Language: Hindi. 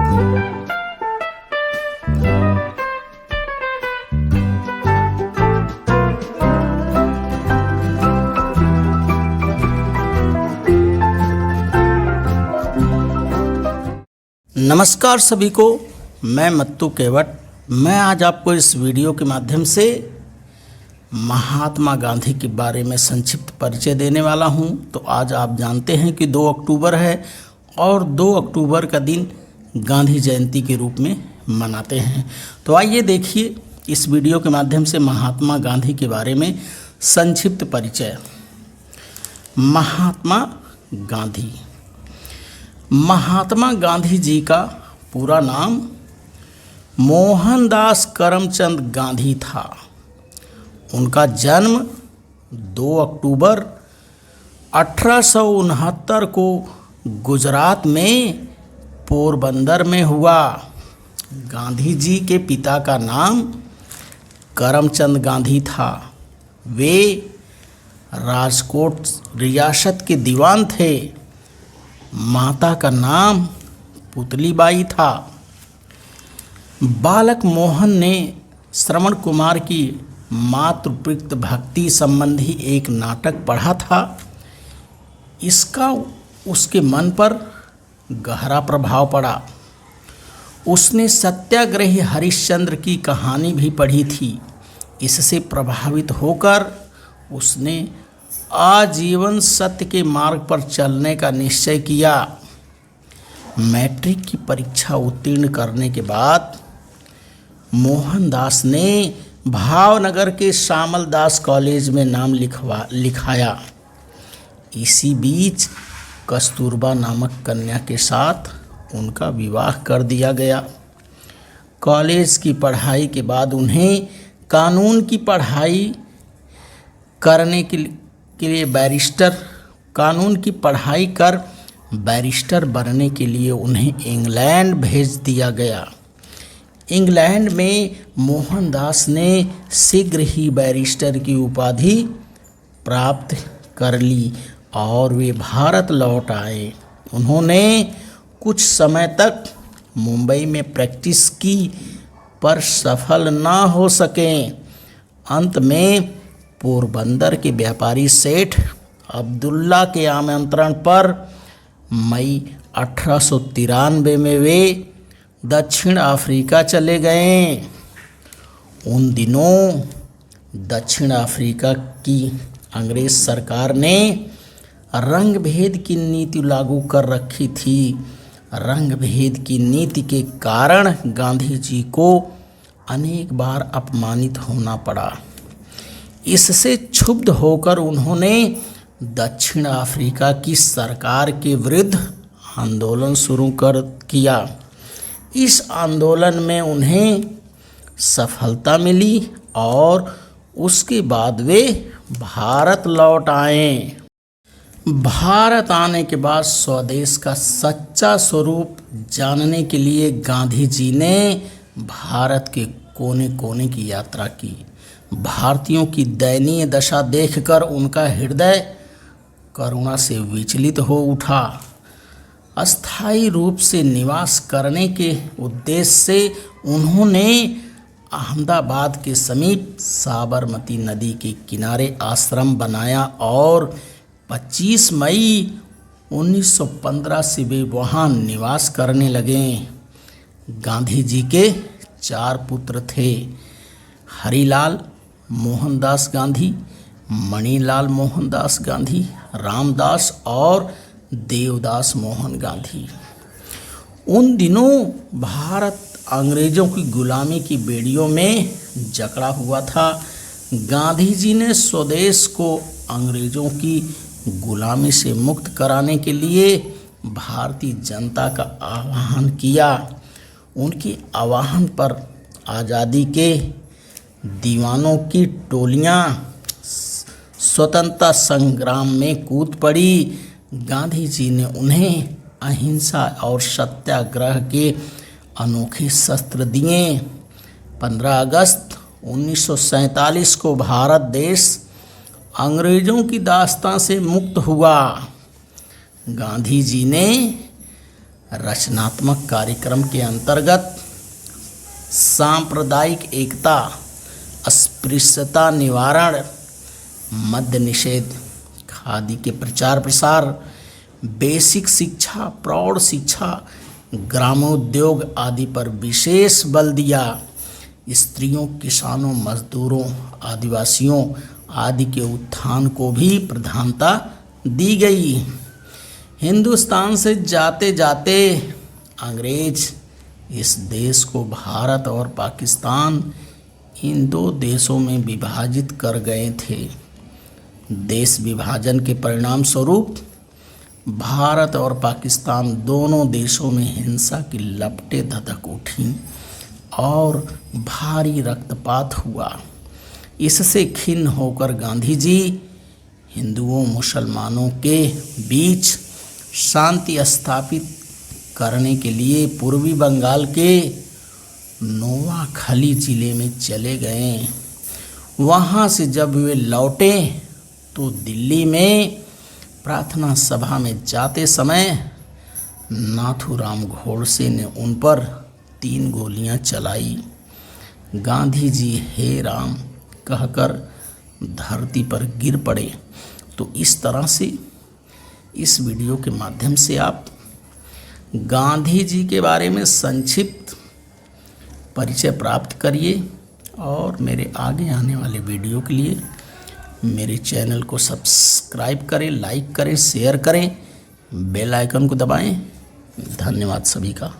नमस्कार सभी को, मैं मत्तू केवट। मैं आज आपको इस वीडियो के माध्यम से महात्मा गांधी के बारे में संक्षिप्त परिचय देने वाला हूं। तो आज आप जानते हैं कि 2 अक्टूबर है और 2 अक्टूबर का दिन गांधी जयंती के रूप में मनाते हैं। तो आइए देखिए इस वीडियो के माध्यम से महात्मा गांधी के बारे में संक्षिप्त परिचय। महात्मा गांधी जी का पूरा नाम मोहनदास करमचंद गांधी था। उनका जन्म 2 अक्टूबर 1869 को गुजरात में पोरबंदर में हुआ। गांधी जी के पिता का नाम करमचंद गांधी था। वे राजकोट रियासत के दीवान थे। माता का नाम पुतलीबाई था। बालक मोहन ने श्रवण कुमार की मातृप्रीत भक्ति संबंधी एक नाटक पढ़ा था। इसका उसके मन पर गहरा प्रभाव पड़ा। उसने सत्याग्रही हरिश्चंद्र की कहानी भी पढ़ी थी। इससे प्रभावित होकर उसने आजीवन सत्य के मार्ग पर चलने का निश्चय किया। मैट्रिक की परीक्षा उत्तीर्ण करने के बाद मोहनदास ने भावनगर के श्यामलदास कॉलेज में नाम लिखाया। इसी बीच कस्तूरबा नामक कन्या के साथ उनका विवाह कर दिया गया। कॉलेज की पढ़ाई के बाद उन्हें कानून की पढ़ाई करने के लिए बैरिस्टर बनने के लिए उन्हें इंग्लैंड भेज दिया गया। इंग्लैंड में मोहनदास ने शीघ्र ही बैरिस्टर की उपाधि प्राप्त कर ली और वे भारत लौट आए। उन्होंने कुछ समय तक मुंबई में प्रैक्टिस की पर सफल न हो सके। अंत में पोरबंदर के व्यापारी सेठ अब्दुल्ला के आमंत्रण पर मई 1893 में वे दक्षिण अफ्रीका चले गए। उन दिनों दक्षिण अफ्रीका की अंग्रेज सरकार ने रंग भेद की नीति लागू कर रखी थी। रंग भेद की नीति के कारण गांधी जी को अनेक बार अपमानित होना पड़ा। इससे क्षुब्ध होकर उन्होंने दक्षिण अफ्रीका की सरकार के विरुद्ध आंदोलन शुरू किया। इस आंदोलन में उन्हें सफलता मिली और उसके बाद वे भारत लौट आए। भारत आने के बाद स्वदेश का सच्चा स्वरूप जानने के लिए गांधी जी ने भारत के कोने कोने की यात्रा की। भारतीयों की दयनीय दशा देखकर उनका हृदय करुणा से विचलित हो उठा। अस्थायी रूप से निवास करने के उद्देश्य से उन्होंने अहमदाबाद के समीप साबरमती नदी के किनारे आश्रम बनाया और 25 मई 1915 से वे वहाँ निवास करने लगे। गांधी जी के 4 पुत्र थे, हरिलाल मोहनदास गांधी, मणिलाल मोहनदास गांधी, रामदास और देवदास मोहन गांधी। उन दिनों भारत अंग्रेज़ों की गुलामी की बेड़ियों में जकड़ा हुआ था। गांधी जी ने स्वदेश को अंग्रेज़ों की गुलामी से मुक्त कराने के लिए भारतीय जनता का आह्वान किया। उनके आह्वान पर आज़ादी के दीवानों की टोलियां स्वतंत्रता संग्राम में कूद पड़ी। गांधी जी ने उन्हें अहिंसा और सत्याग्रह के अनोखे शस्त्र दिए। 15 अगस्त 1947 को भारत देश अंग्रेज़ों की दास्तां से मुक्त हुआ। गांधी जी ने रचनात्मक कार्यक्रम के अंतर्गत सांप्रदायिक एकता, अस्पृश्यता निवारण, मद्य निषेध, खादी के प्रचार प्रसार, बेसिक शिक्षा, प्रौढ़ शिक्षा, ग्रामोद्योग आदि पर विशेष बल दिया। स्त्रियों, किसानों, मजदूरों, आदिवासियों आदि के उत्थान को भी प्रधानता दी गई। हिंदुस्तान से जाते जाते अंग्रेज इस देश को भारत और पाकिस्तान, इन दो देशों में विभाजित कर गए थे। देश विभाजन के परिणाम स्वरूप भारत और पाकिस्तान दोनों देशों में हिंसा की लपटें धधक उठीं और भारी रक्तपात हुआ। इससे खिन्न होकर गांधी जी हिंदुओं मुसलमानों के बीच शांति स्थापित करने के लिए पूर्वी बंगाल के नोआखली जिले में चले गए। वहाँ से जब वे लौटे तो दिल्ली में प्रार्थना सभा में जाते समय नाथूराम गोडसे ने उन पर 3 गोलियां चलाई। गांधी जी हे राम कहकर धरती पर गिर पड़े। तो इस तरह से इस वीडियो के माध्यम से आप गांधी जी के बारे में संक्षिप्त परिचय प्राप्त करिए और मेरे आगे आने वाले वीडियो के लिए मेरे चैनल को सब्सक्राइब करें, लाइक करें, शेयर करें, बेल आइकन को दबाएं। धन्यवाद सभी का।